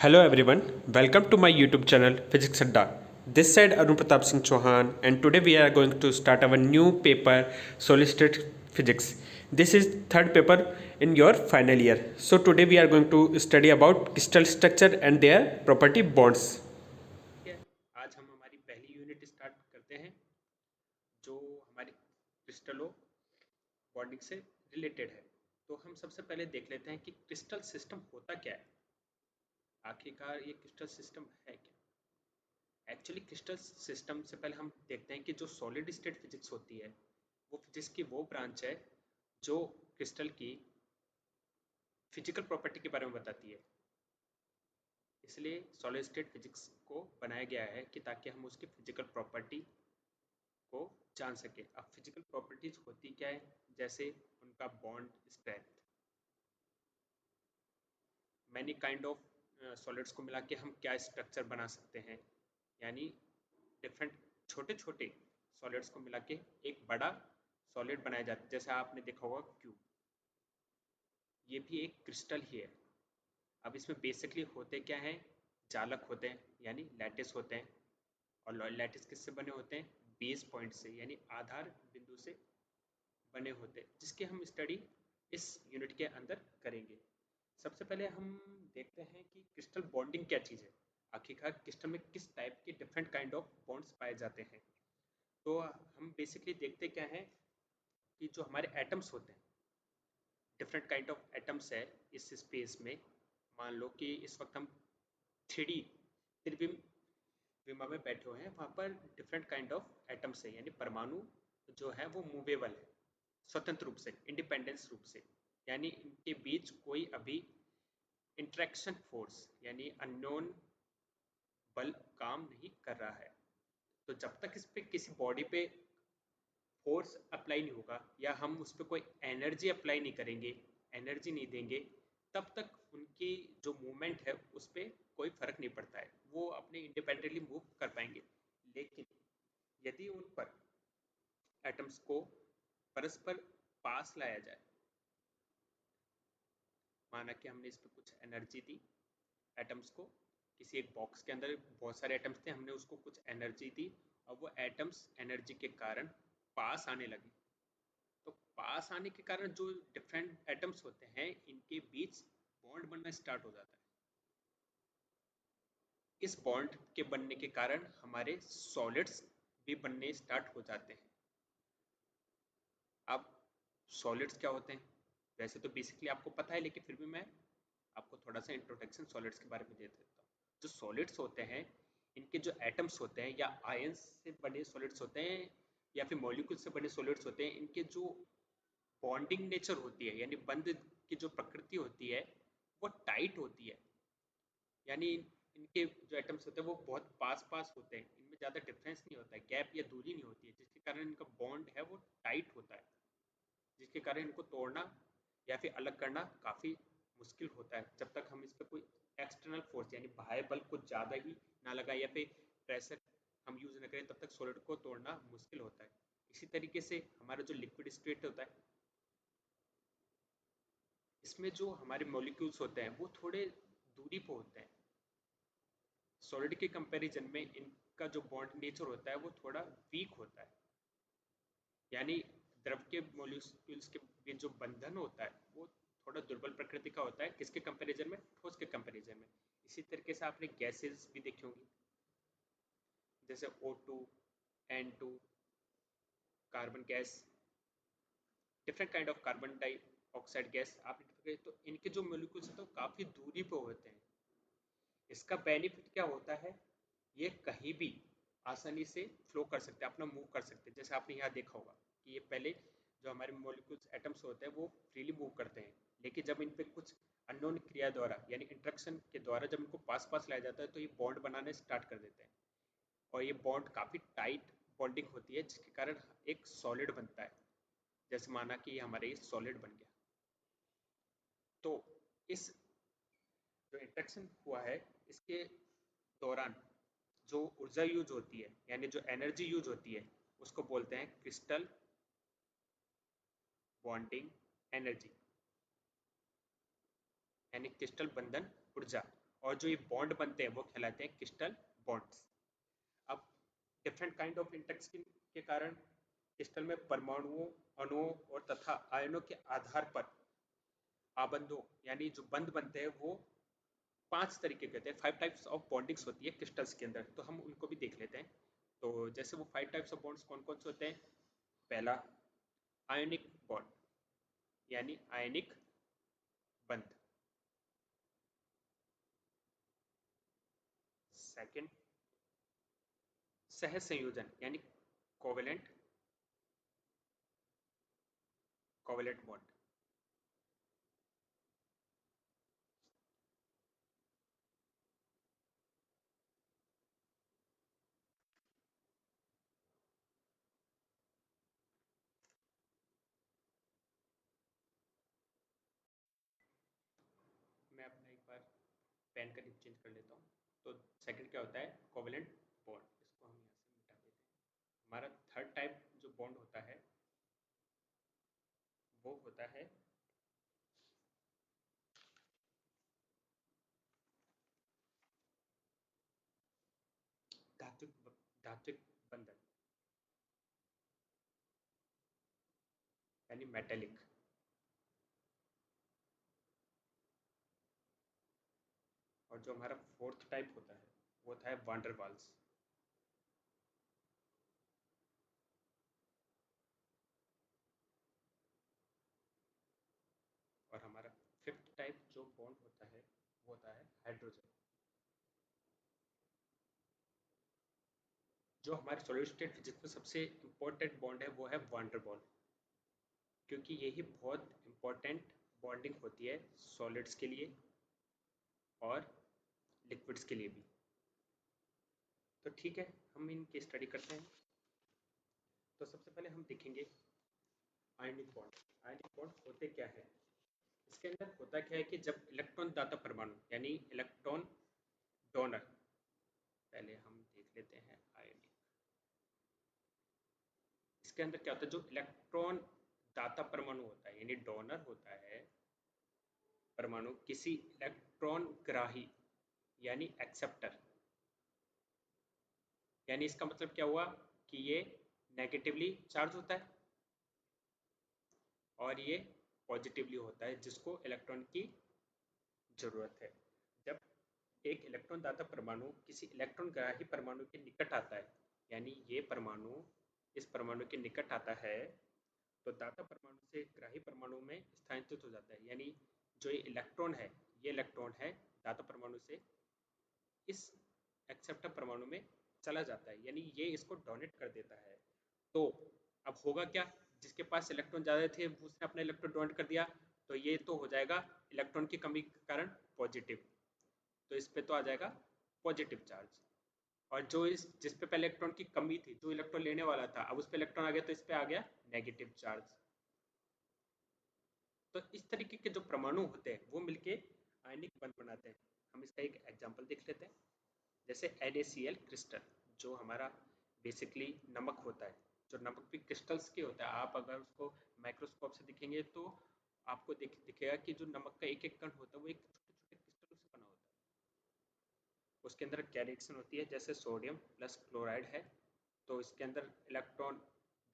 Hello everyone, welcome to my YouTube channel Physics Adda. This side Arun Pratap Singh Chauhan, and today we are going to start our new paper Solid State Physics. This is third paper in your final year. So today we are going to study about crystal structure and their property bonds. ठीक है, आज हम हमारी पहली unit start करते हैं जो हमारी क्रिस्टलों बॉन्डिंग से रिलेटेड है। तो हम सबसे पहले देख लेते हैं कि क्रिस्टल सिस्टम होता क्या है। आखिरकार ये क्रिस्टल सिस्टम है क्या। एक्चुअली क्रिस्टल सिस्टम से पहले हम देखते हैं कि जो सॉलिड स्टेट फिजिक्स होती है वो फिजिक्स की वो ब्रांच है जो क्रिस्टल की फिजिकल प्रॉपर्टी के बारे में बताती है। इसलिए सॉलिड स्टेट फिजिक्स को बनाया गया है कि ताकि हम उसकी फिजिकल प्रॉपर्टी को जान सके। अब फिजिकल प्रॉपर्टीज होती क्या है, जैसे उनका bond strength. Many kind of solids को मिला के हम क्या स्ट्रक्चर बना सकते हैं, यानी डिफरेंट छोटे छोटे सॉलिड्स को मिला के एक बड़ा सॉलिड बनाया जाता है। जैसे आपने देखा होगा क्यूब, ये भी एक क्रिस्टल ही है। अब इसमें बेसिकली होते क्या हैं, जालक होते हैं यानी लैटिस होते हैं। और लैटिस किससे बने होते हैं, बेस पॉइंट से यानी आधार बिंदु से बने होते हैं, जिसकी हम स्टडी इस यूनिट के अंदर करेंगे। सबसे पहले हम देखते हैं कि क्रिस्टल बॉन्डिंग क्या चीज़ है। आखिरकार क्रिस्टल में किस टाइप के डिफरेंट काइंड ऑफ बॉन्ड्स पाए जाते हैं। तो हम बेसिकली देखते क्या हैं कि जो हमारे एटम्स होते हैं, डिफरेंट काइंड ऑफ एटम्स है इस स्पेस में। मान लो कि इस वक्त हम 3D त्रिविम विमा में बैठे हुए हैं, वहाँ पर डिफरेंट काइंड ऑफ एटम्स है, यानी परमाणु जो है वो मूवेबल है स्वतंत्र रूप से, इंडिपेंडेंस रूप से, यानी इनके बीच कोई अभी इंट्रैक्शन फोर्स यानी अननोन बल काम नहीं कर रहा है। तो जब तक इस पे किसी बॉडी पे फोर्स अप्लाई नहीं होगा या हम उस पर कोई एनर्जी अप्लाई नहीं करेंगे, एनर्जी नहीं देंगे, तब तक उनकी जो मूवमेंट है उस पर कोई फर्क नहीं पड़ता है, वो अपने इंडिपेंडेंटली मूव कर पाएंगे। लेकिन यदि उन पर एटम्स को परस्पर पास लाया जाए, माना कि हमने इस पर कुछ एनर्जी दी एटम्स को, किसी एक बॉक्स के अंदर बहुत सारे एटम्स थे, हमने उसको कुछ एनर्जी दी और वो एटम्स एनर्जी के कारण पास आने लगे। तो पास आने के कारण जो डिफरेंट एटम्स होते हैं इनके बीच बॉन्ड बनना स्टार्ट हो जाता है। इस बॉन्ड के बनने के कारण हमारे सॉलिड्स भी बनने स्टार्ट हो जाते हैं। अब सॉलिड्स क्या होते हैं, वैसे तो बेसिकली आपको पता है, लेकिन फिर भी मैं आपको थोड़ा सा इंट्रोडक्शन सॉलिड्स के बारे में दे देता हूँ। जो सॉलिड्स होते हैं इनके जो एटम्स होते हैं या आयंस से बने सॉलिड्स होते हैं या फिर मॉलिक्यूल से बने सॉलिड्स होते हैं, इनके जो बॉन्डिंग नेचर होती है यानी बंध की जो प्रकृति होती है वो टाइट होती है। यानी इनके जो एटम्स होते हैं वो बहुत पास पास होते हैं, इनमें ज़्यादा डिफरेंस नहीं होता है, गैप या दूरी नहीं होती है, जिसके कारण इनका बॉन्ड है वो टाइट होता है, जिसके कारण इनको तोड़ना या फिर अलग करना काफ़ी मुश्किल होता है, जब तक हम इस पर कोई एक्सटर्नल फोर्स यानी बाह्य बल कुछ ज़्यादा ही ना लगाए या फिर प्रेशर हम यूज़ न करें, तब तक सॉलिड को तोड़ना मुश्किल होता है। इसी तरीके से हमारा जो लिक्विड स्टेट होता है, इसमें जो हमारे मॉलिक्यूल्स होते हैं वो थोड़े दूरी पर होते हैं। सॉलिड के कंपैरिजन में इनका जो बॉन्ड नेचर होता है वो थोड़ा वीक होता है, यानी द्रव के मॉलिक्यूल्स के बीच जो बंधन होता है वो थोड़ा दुर्बल प्रकृति का होता है, किसके कंपैरिजन में, ठोस के कंपैरिजन में। इसी तरीके से आपने गैसेस भी देखी होंगी, जैसे O2, N2, carbon gas, different kind of carbon dioxide gas आपने देखा, तो इनके जो मॉलिक्यूल्स होते हैं वो काफ़ी दूरी पर होते हैं। इसका बेनिफिट क्या होता है, ये कहीं भी आसानी से फ्लो कर सकते हैं, अपना मूव कर सकते हैं। जैसे आपने यहाँ देखा होगा कि ये पहले जो हमारे मॉलिक्यूल्स एटम्स होते हैं वो फ्रीली मूव करते हैं, लेकिन जब इन पे कुछ अननोन क्रिया द्वारा यानी इंट्रैक्शन के द्वारा जब इनको पास पास लाया जाता है तो ये बॉन्ड बनाने स्टार्ट कर देते हैं, और ये बॉन्ड काफ़ी टाइट बॉन्डिंग होती है, जिसके कारण एक सॉलिड बनता है। जैसे माना कि ये हमारे सॉलिड बन गया, तो इस जो इंट्रैक्शन हुआ है इसके दौरान जो ऊर्जा यूज होती है यानी जो एनर्जी यूज होती है उसको बोलते हैं क्रिस्टल बॉन्डिंग एनर्जी, यानी क्रिस्टल बंधन ऊर्जा। और जो ये बॉन्ड बनते हैं वो कहलाते हैं क्रिस्टल बॉन्ड्स। अब डिफरेंट काइंड ऑफ इंटरेक्शन के कारण क्रिस्टल में परमाणुओं, अणुओं और तथा आयनों के आधार पर आबंधों यानी जो बंध बनते हैं वो 5 तरीके के होते हैं। 5 टाइप्स ऑफ बॉन्डिंग्स होती है क्रिस्टल्स के अंदर, तो हम उनको भी देख लेते हैं। तो जैसे वो 5 टाइप्स ऑफ बॉन्ड्स कौन कौन से होते हैं। पहला आयनिक बॉन्ड यानी आयनिक बंध। सेकंड सह संयोजन यानी कोवेलेंट कोवेलेंट बॉन्ड। मैं अपना एक बार पेन का टिप चेंज कर लेता हूँ। तो सेकंड क्या होता है, कोवेलेंट बॉन्ड। इसको हम यहाँ से मिटा देते हैं। हमारा थर्ड टाइप जो बॉन्ड होता है वो होता है धात्विक धात्विक बंधन यानी मेटेलिक। और जो हमारा फोर्थ टाइप होता है वो होता है वांडरवाल्स। और हमारा फिफ्थ टाइप जो बॉन्ड होता है वो होता है हाइड्रोजन। जो हमारे सॉलिड स्टेट फिजिक्स में सबसे इम्पोर्टेंट बॉन्ड है वो है वांडरवॉल, क्योंकि यही बहुत इम्पोर्टेंट बॉन्डिंग होती है सॉलिड्स के लिए और लिक्विड्स के लिए भी। तो ठीक है, हम इनकी स्टडी करते हैं। तो सबसे पहले हम देखेंगे आयनिक बॉन्ड। आयनिक बॉन्ड होते क्या है। इसके अंदर होता क्या है कि जब इलेक्ट्रॉन दाता परमाणु यानी इलेक्ट्रॉन डोनर, पहले हम देख लेते हैं आयनिक। इसके अंदर क्या होता है, जो इलेक्ट्रॉन दाता परमाणु होता है यानी डोनर होता है परमाणु, किसी इलेक्ट्रॉन ग्राही यानी एक्सेप्टर, यानी इसका मतलब क्या हुआ कि ये नेगेटिवली चार्ज होता है और ये पॉजिटिवली होता है जिसको इलेक्ट्रॉन की जरूरत है। जब एक इलेक्ट्रॉन दाता परमाणु किसी इलेक्ट्रॉन ग्राही परमाणु के निकट आता है, यानी ये परमाणु इस परमाणु के निकट आता है, तो दाता परमाणु से ग्राही परमाणु में स्थानांतरित हो जाता है। यानी जो ये इलेक्ट्रॉन है दाता परमाणु से इस एक्सेप्टर परमाणु में चला जाता है, यानी ये इसको डोनेट कर देता है। तो अब होगा क्या, जिसके पास इलेक्ट्रॉन ज़्यादा थे उसने अपना इलेक्ट्रॉन डोनेट कर दिया, तो ये तो हो जाएगा इलेक्ट्रॉन की कमी के कारण पॉजिटिव, तो इस पे तो आ जाएगा पॉजिटिव चार्ज। और जो इस जिस पे पहले इलेक्ट्रॉन की कमी थी, जो इलेक्ट्रॉन लेने वाला था, अब उस पे इलेक्ट्रॉन आ गया तो इस पे आ गया नेगेटिव चार्ज। तो इस तरीके के जो परमाणु होते हैं वो मिलके आयनिक बंध बनाते हैं। हम इसका एक एग्जांपल देख लेते हैं। जैसे NaCl क्रिस्टल, जो हमारा बेसिकली नमक होता है, जो नमक भी क्रिस्टल्स के होता है। आप अगर उसको माइक्रोस्कोप से दिखेंगे तो आपको दिखेगा कि जो नमक का एक एक कण होता है वो एक छोटे छोटे क्रिस्टलों से बना होता है। उसके अंदर क्या रिएक्शन होती है, जैसे सोडियम प्लस क्लोराइड है, तो इसके अंदर इलेक्ट्रॉन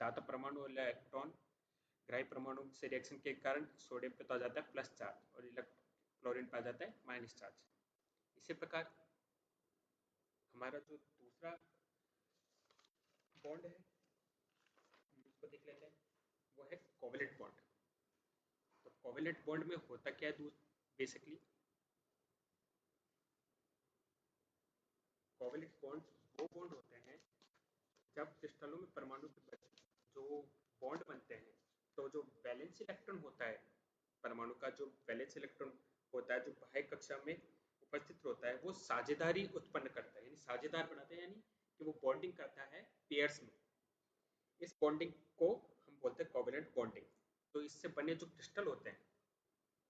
दाता परमाणु और इलेक्ट्रॉन ग्राही परमाणु से रिएक्शन के कारण सोडियम पे तो आ जाता है प्लस चार्ज और क्लोरीन पे आ जाता है माइनस चार्ज। इसी प्रकार हमारा जो दूसरा बॉन्ड है उसको देख लेते हैं, वो है कोवेलेंट बॉन्ड। तो कोवेलेंट बॉन्ड में होता क्या है, बेसिकली कोवेलेंट बॉन्ड वो बॉन्ड होते हैं जब क्रिस्टलों में परमाणु के बीच जो बॉन्ड बनते हैं, तो जो वैलेंस इलेक्ट्रॉन होता है परमाणु का, जो वैलेंस इलेक्ट्रॉन होता है जो बाह्य कक्षा में उपस्थित होता है, वो साझेदारी उत्पन्न करता है, यानी साझेदार बनाते हैं, यानी कि वो बॉन्डिंग करता है पेयर्स में। इस बॉन्डिंग को हम बोलते हैं कोवेलेंट बॉन्डिंग। तो इससे बने जो क्रिस्टल होते हैं,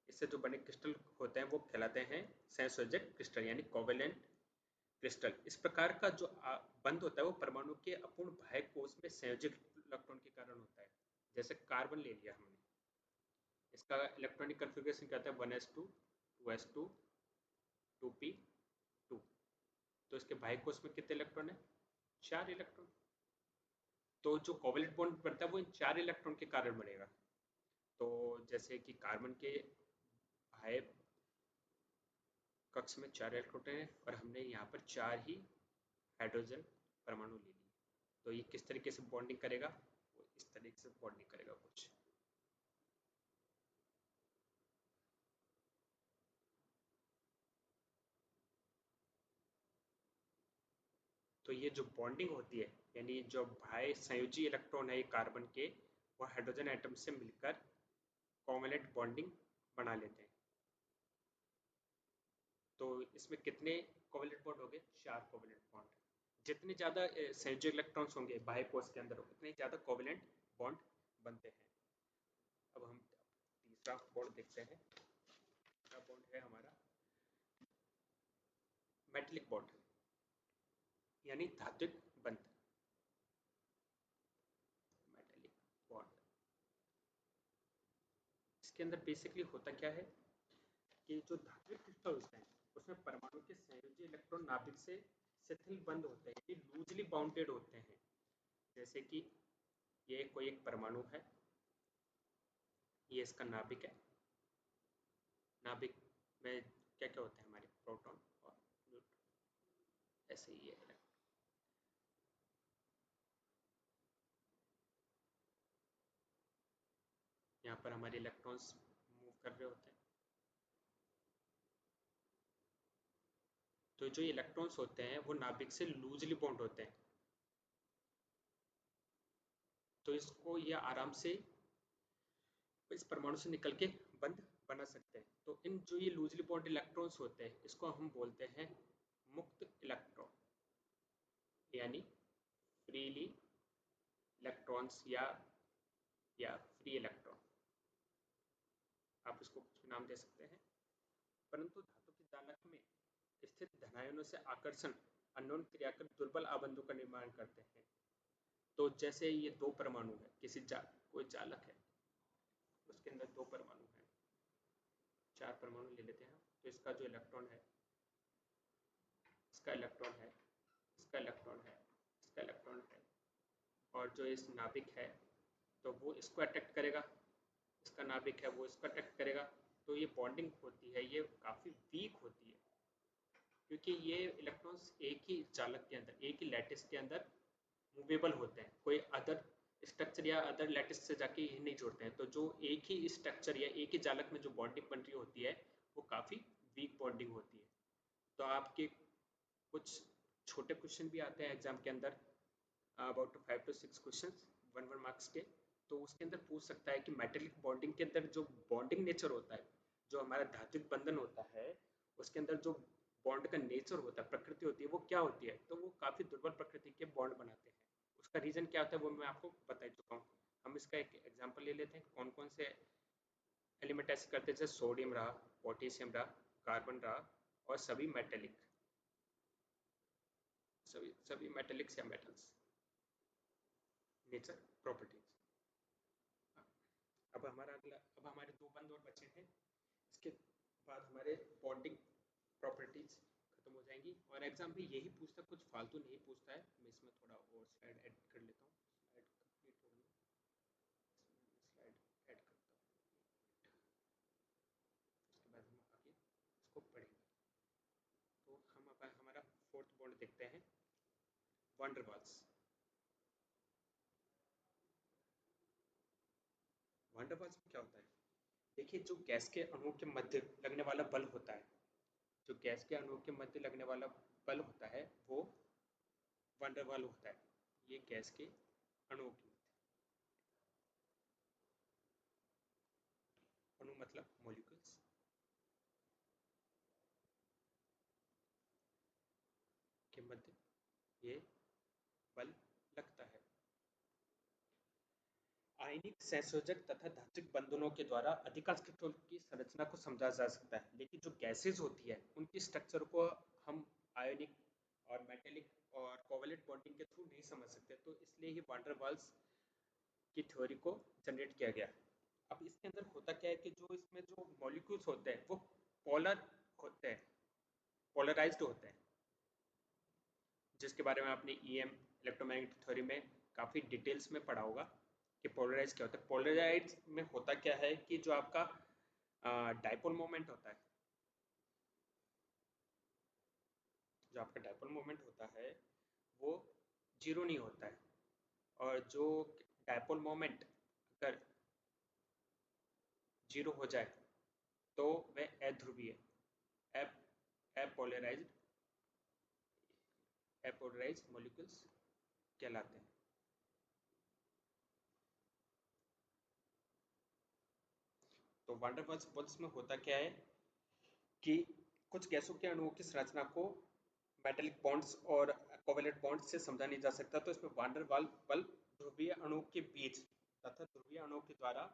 इससे जो बने क्रिस्टल होते हैं वो कहलाते हैं सहसंयोजक क्रिस्टल यानी कोवेलेंट क्रिस्टल। इस प्रकार का जो बंध होता है वो परमाणु के अपूर्ण बाह्य कोश में संयोजक इलेक्ट्रॉन के कारण होता है। जैसे कार्बन ले लिया हमने, इसका इलेक्ट्रॉनिक कन्फिग्रेशन क्या होता है 1s2 2s2 2p तो इसके बाह्य कोश में कितने इलेक्ट्रॉन है? 4 इलेक्ट्रॉन। तो जो कोवेलेंट बॉन्ड बनता है वो इन 4 इलेक्ट्रॉन के कारण बनेगा। तो जैसे कि कार्बन के बाह्य कक्ष में 4 इलेक्ट्रॉन है और हमने यहाँ पर 4 ही हाइड्रोजन परमाणु ले लिए, तो ये किस तरीके से बॉन्डिंग करेगा? वो इस तरीके से बॉन्डिंग करेगा कुछ। तो ये जो बॉन्डिंग होती है, यानी जो बाह्य संयोजी इलेक्ट्रॉन है ये कार्बन के, वो हाइड्रोजन एटम से मिलकर कोवेलेंट बॉन्डिंग बना लेते हैं। तो इसमें कितने कोवेलेंट बॉन्ड हो गए? 4 कोवेलेंट बॉन्ड। जितने ज़्यादा संयोजी इलेक्ट्रॉन्स होंगे बाह्य कोश के अंदर उतने ज़्यादा कोवेलेंट बॉन्ड बनते हैं। अब हम तीसरा बॉन्ड देखते हैं। तीसरा बॉन्ड है हमारा मेटलिक बॉन्ड, यानी धात्विक बंध। मेटलिक बॉन्ड, इसके अंदर बेसिकली होता क्या है कि जो धात्विक क्रिस्टल होते हैं उसमें परमाणु के संयोजी इलेक्ट्रॉन नाभिक से शिथिल बंद होते हैं, ये लूजली बाउंडेड होते हैं। जैसे कि ये कोई एक परमाणु है, ये इसका नाभिक है। नाभिक में क्या क्या होते हैं? हमारे प्रोटॉन और न्यूट्रॉन, ऐसे ही है। यहाँ पर हमारे इलेक्ट्रॉन्स मूव कर रहे होते हैं। तो जो इलेक्ट्रॉन्स होते हैं वो नाभिक से लूजली बॉन्ड होते हैं, तो इसको ये आराम से इस परमाणु से निकल के बंध बना सकते हैं। तो इन जो ये लूजली बॉन्ड इलेक्ट्रॉन्स होते हैं इसको हम बोलते हैं मुक्त इलेक्ट्रॉन, यानी फ्रीली इलेक्ट्रॉन्स या फ्री इलेक्ट्रॉन, आप इसको कुछ भी नाम दे सकते हैं। परंतु धातु के जालक में स्थित धनायनों से आकर्षण अन्योन क्रिया कर दुर्बल आबंधों का निर्माण करते हैं। तो जैसे ये दो परमाणु है, कोई जालक है, उसके अंदर दो परमाणु है, 4 परमाणु ले लेते हैं। तो इसका जो इलेक्ट्रॉन है, इसका इलेक्ट्रॉन है, इसका इलेक्ट्रॉन है, इसका इलेक्ट्रॉन है, और जो इस नाभिक है तो वो इसको अट्रैक्ट करेगा, इसका नाभिक है वो इसको अट्रैक्ट करेगा। तो ये बॉन्डिंग होती है ये काफ़ी वीक होती है, क्योंकि ये इलेक्ट्रॉन्स एक ही चालक के अंदर, एक ही लैटिस के अंदर मूवेबल होते हैं, कोई अदर स्ट्रक्चर या अदर लैटिस से जाके ये नहीं जोड़ते हैं। तो जो एक ही स्ट्रक्चर या एक ही जालक में जो बॉन्डिंग बन रही होती है वो काफ़ी वीक बॉन्डिंग होती है। तो आपके कुछ छोटे क्वेश्चन भी आते हैं एग्जाम के अंदर, अबाउट 5 to 6 क्वेश्चन 1 मार्क्स के। तो उसके अंदर पूछ सकता है कि मेटेलिक बॉन्डिंग के अंदर जो बॉन्डिंग नेचर होता है, जो हमारा धात्विक बंधन होता है, उसके अंदर जो बॉन्ड का नेचर होता है, प्रकृति होती है, वो क्या होती है? तो वो काफ़ी दुर्बल प्रकृति के बॉन्ड बनाते हैं। उसका रीज़न क्या होता है वो मैं आपको बता चुका हूँ। हम इसका एक एग्जाम्पल ले लेते हैं, कौन कौन से एलिमेंट ऐसे करते हैं, जैसे सोडियम रहा, पोटेशियम रहा, कार्बन रहा, और सभी मेटेलिक, सभी मेटेलिक्स या मेटल्स नेचर प्रॉपर्टीज। अब हमारे दो बंद और बचे हैं। इसके बाद हमारे बॉन्डिंग प्रॉपर्टीज खत्म हो जाएंगी, और एग्जाम में यही पूछता, कुछ फालतू नहीं पूछता है। मैं इसमें थोड़ा और स्लाइड ऐड कर लेता हूँ, स्लाइड कंप्लीट हो गई, इसमें मैं स्लाइड ऐड करता हूँ। उसके बाद हम आगे इसको पढ़ेंगे। तो हम अब हमारा फोर्थ बॉन्ड देखते हैं, वांडरवाल्स। वांडरवाल्स में क्या होता है? देखिए, जो गैस के अणुओं के मध्य लगने वाला बल होता है, जो गैस के अणुओं के मध्य लगने वाला बल होता है वो वंडरवाल होता है। ये गैस के अणुओं के मध्य, अणु मतलब मॉलिक्यूल्स, के मध्य ये बल लगता है। आयनिक संयोजक तथा धात्विक बंधनों के द्वारा अधिकांश क्रिस्टल की संरचना को समझा जा सकता है, लेकिन जो गैसेज होती है उनकी स्ट्रक्चर को हम आयनिक और मेटेलिक और कोवेलेंट बॉन्डिंग के थ्रू नहीं समझ सकते। तो इसलिए ही वान डेर वाल्स की थ्योरी को जनरेट किया गया। अब इसके अंदर होता क्या है कि जो इसमें जो मॉलिक्यूल्स होते हैं वो पोलर होते हैं, पोलराइज्ड होते हैं। जिसके बारे में आपने ईएम इलेक्ट्रोमैग्नेटिक थ्योरी में काफ़ी डिटेल्स में पढ़ा होगा कि पोलराइज क्या होता है। पोलराइज में होता क्या है कि जो आपका डाइपोल मोमेंट होता है, जो आपका डाइपोल मोमेंट होता है वो जीरो नहीं होता है, और जो डाइपोल मोमेंट अगर जीरो हो जाए तो वह अध्रुवीय अपोलराइज्ड अपोलराइज्ड मॉलिक्यूल्स कहलाते हैं। तो वान डेर वाल्स में होता क्या है कि कुछ गैसों के अणुओं की संरचना को मेटेलिक बॉन्ड्स और कोवेलेंट बॉन्ड्स से समझा नहीं जा सकता, तो इसमें वान डेर वाल्स बल ध्रुवीय अणुओं के बीच तथा ध्रुवीय अणुओं के द्वारा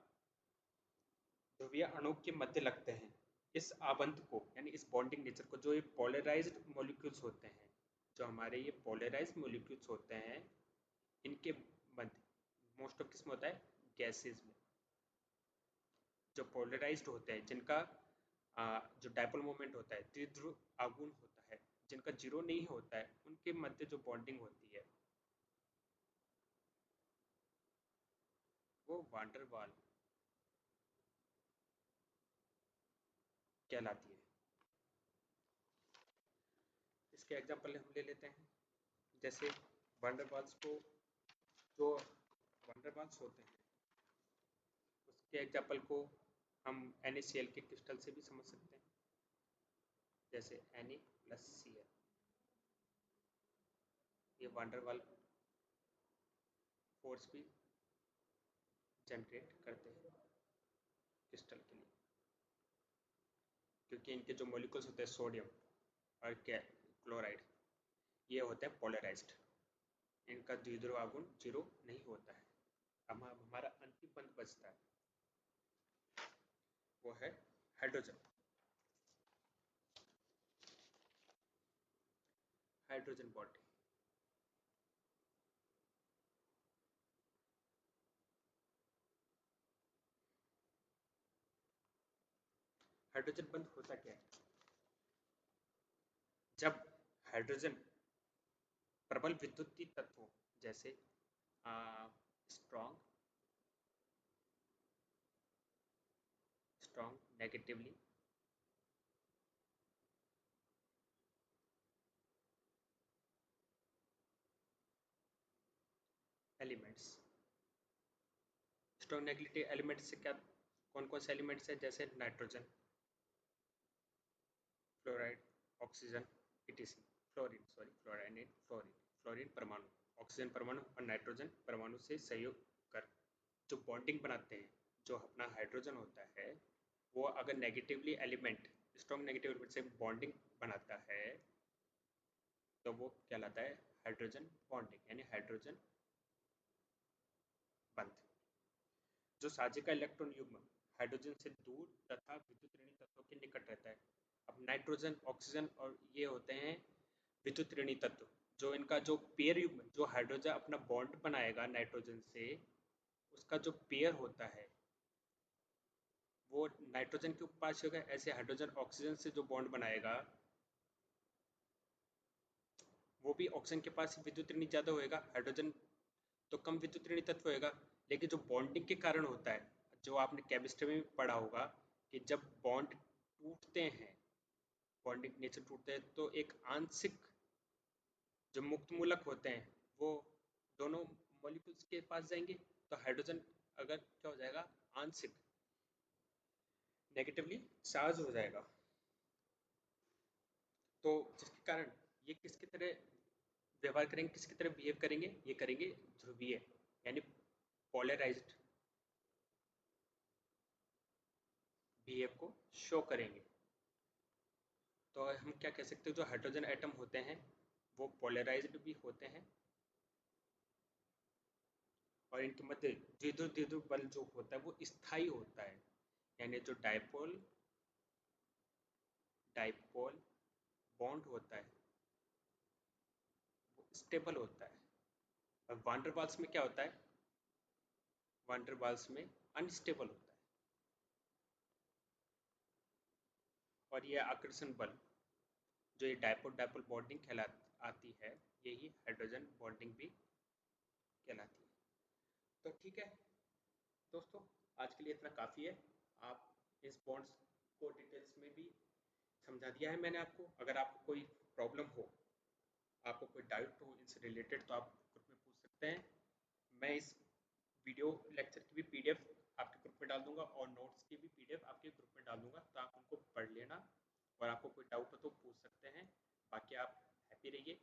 ध्रुवीय अणु के मध्य लगते हैं। इस आबंध को यानी इस बॉन्डिंग नेचर को, जो ये पोलराइज्ड मॉलिक्यूल्स होते हैं, जो हमारे ये पोलराइज्ड मॉलिक्यूल्स होते हैं, इनके मध्य मोस्ट ऑफ किस्म होता है गैसेज में, जो पोलराइज्ड होते हैं, जिनका जो डाइपोल मोमेंट होता है द्विध्रुव आघूर्ण होता है, जिनका जीरो नहीं होता है, उनके मध्य जो बॉन्डिंग होती है वो वान डेर वाल कहलाती है। इसके एग्जांपल हम ले लेते हैं, जैसे वान डेर वाल्स को, जो वान डेर वाल्स होते हैं उसके एग्जांपल को हम NaCl के क्रिस्टल से भी समझ सकते हैं, जैसे Na+Cl, ये वान डेर वाल फोर्स भी जनरेट करते हैं क्रिस्टल के लिए, क्योंकि इनके जो मॉलिक्यूल्स होते हैं सोडियम और क्लोराइड, ये होते हैं पोलराइज्ड, इनका द्विध्रुव आघूर्ण जीरो नहीं होता है। अब हमारा अंतिम बंध बचता है, वो है हाइड्रोजन। हाइड्रोजन बॉन्ड, हाइड्रोजन बंध होता क्या है? जब हाइड्रोजन प्रबल विद्युतीय तत्वों जैसे strong strong negatively elements, strong negative elements से क्या, कौन कौन से एलिमेंट्स हैं, जैसे nitrogen, fluoride, oxygen, etc., fluorine, sorry fluoride नहीं, फ्लोरीन, फ्लोरीन परमाणु, ऑक्सीजन परमाणु और नाइट्रोजन परमाणु से सहयोग कर जो बॉन्डिंग बनाते हैं, जो अपना हाइड्रोजन होता है वो अगर negatively element strong negative element से बॉन्डिंग बनाता है तो वो कहलाता है हाइड्रोजन बॉन्डिंग, यानी हाइड्रोजन बंध। जो साझे का इलेक्ट्रॉन युग्म हाइड्रोजन से दूर तथा विद्युत ऋणी तत्वों के निकट रहता है। अब नाइट्रोजन, ऑक्सीजन और ये होते हैं विद्युत ऋणी तत्व, जो इनका जो पेयर युग्म, जो हाइड्रोजन अपना बॉन्ड बनाएगा नाइट्रोजन से, उसका जो पेयर होता है वो नाइट्रोजन के पास होगा, ऐसे हाइड्रोजन ऑक्सीजन से जो बॉन्ड बनाएगा वो भी ऑक्सीजन के पास विद्युत ऋणी ज़्यादा होएगा, हाइड्रोजन तो कम विद्युत ऋणी तत्व होएगा। लेकिन जो बॉन्डिंग के कारण होता है, जो आपने केमिस्ट्री में भी पढ़ा होगा कि जब बॉन्ड टूटते हैं, बॉन्डिंग नेचर टूटते हैं, तो एक आंशिक जो मुक्त मूलक होते हैं वो दोनों मॉलिक्यूल्स के पास जाएंगे, तो हाइड्रोजन अगर क्या हो जाएगा, आंशिक नेगेटिवली चार्ज हो जाएगा, तो जिसके कारण ये किसकी तरह व्यवहार करेंगे, किसकी तरह बिहेव करेंगे, ये करेंगे ध्रुवीय यानी पोलराइज्ड बिहेव को शो करेंगे। तो हम क्या कह सकते हैं, जो हाइड्रोजन एटम होते हैं वो पोलराइज्ड भी होते हैं, और इनके मध्य द्विध्रुव द्विध्रुव बल जो होता है वो स्थायी होता है, यानी जो डाइपोल डाइपोल बॉन्ड होता है वो स्टेबल होता है। और वान डेर वाल्स में क्या होता है, वान डेर वाल्स में अनस्टेबल होता है, और यह आकर्षण बल जो ये डायपोल डायपोल बॉन्डिंग कहला आती है, यही हाइड्रोजन बॉन्डिंग भी कहलाती है। तो ठीक है दोस्तों, आज के लिए इतना काफ़ी है। आप इस बॉन्ड्स को डिटेल्स में भी समझा दिया है मैंने आपको। अगर आपको कोई प्रॉब्लम हो, आपको कोई डाउट हो इनसे रिलेटेड, तो आप ग्रुप में पूछ सकते हैं। मैं इस वीडियो लेक्चर की भी पीडीएफ आपके ग्रुप में डाल दूंगा और नोट्स की भी पीडीएफ आपके ग्रुप में डाल दूंगा, तो आप उनको पढ़ लेना और आपको कोई डाउट हो तो पूछ सकते हैं। बाकी आप हैप्पी रहिए।